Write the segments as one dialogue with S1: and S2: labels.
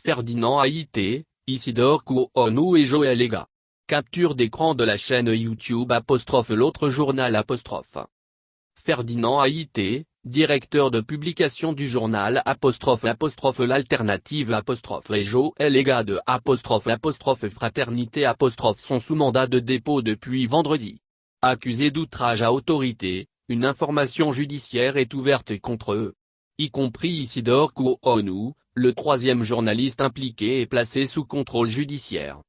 S1: Ferdinand Haïté, Isidore Kouonou et Joël Ega. Capture d'écran de la chaîne YouTube ' l'autre journal '. Ferdinand Haïté, directeur de publication du journal ', l'alternative ', et Joël Ega de ', fraternité ', sont sous mandat de dépôt depuis vendredi. Accusés d'outrage à autorité, une information judiciaire est ouverte contre eux. Y compris Isidore Kouonou, le troisième journaliste impliqué est placé sous contrôle judiciaire.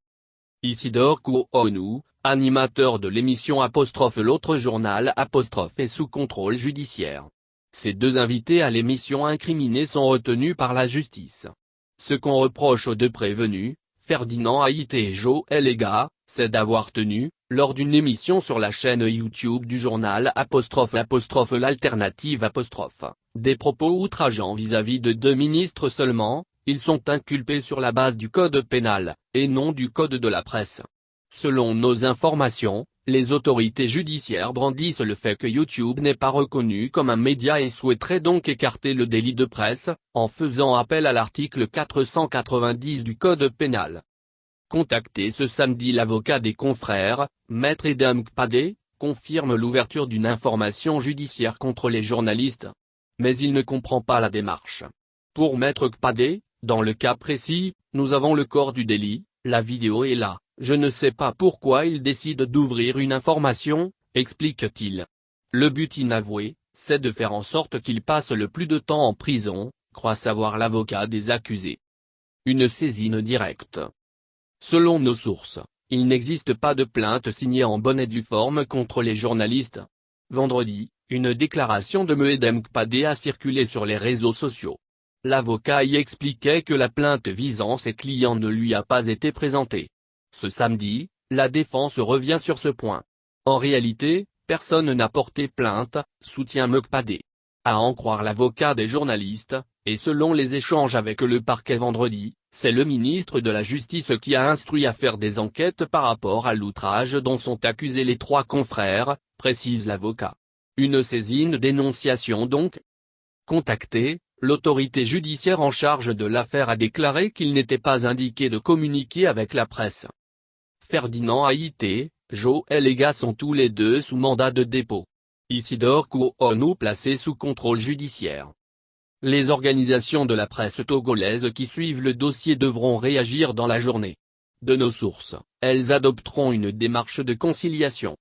S1: Isidore Kouonou, animateur de l'émission ' l'autre journal ' est sous contrôle judiciaire. Ces deux invités à l'émission incriminés sont retenus par la justice. Ce qu'on reproche aux deux prévenus, Ferdinand Haïté et Joël Ega, c'est d'avoir tenu, lors d'une émission sur la chaîne YouTube du journal ' l'alternative ', des propos outrageants vis-à-vis de deux ministres seulement. Ils sont inculpés sur la base du code pénal, et non du code de la presse. Selon nos informations, les autorités judiciaires brandissent le fait que YouTube n'est pas reconnu comme un média et souhaiteraient donc écarter le délit de presse, en faisant appel à l'article 490 du code pénal. Contacté ce samedi, l'avocat des confrères, Maître Edem Kpadé, confirme l'ouverture d'une information judiciaire contre les journalistes. Mais il ne comprend pas la démarche. Pour Maître Kpadé, dans le cas précis, nous avons le corps du délit, la vidéo est là, je ne sais pas pourquoi il décide d'ouvrir une information, explique-t-il. Le but inavoué, c'est de faire en sorte qu'il passe le plus de temps en prison, croit savoir l'avocat des accusés. Une saisine directe. Selon nos sources, il n'existe pas de plainte signée en bonne et due forme contre les journalistes. Vendredi, une déclaration de Edem Kpadé a circulé sur les réseaux sociaux. L'avocat y expliquait que la plainte visant ses clients ne lui a pas été présentée. Ce samedi, la défense revient sur ce point. En réalité, personne n'a porté plainte, soutient Kpadé. À en croire l'avocat des journalistes, et selon les échanges avec le parquet vendredi, c'est le ministre de la Justice qui a instruit à faire des enquêtes par rapport à l'outrage dont sont accusés les trois confrères, précise l'avocat. Une saisine d'énonciation donc. Contacté, l'autorité judiciaire en charge de l'affaire a déclaré qu'il n'était pas indiqué de communiquer avec la presse. Ferdinand Haïté, Joël Ega sont tous les deux sous mandat de dépôt. Isidore Kouonou placé sous contrôle judiciaire. Les organisations de la presse togolaise qui suivent le dossier devront réagir dans la journée. De nos sources, elles adopteront une démarche de conciliation.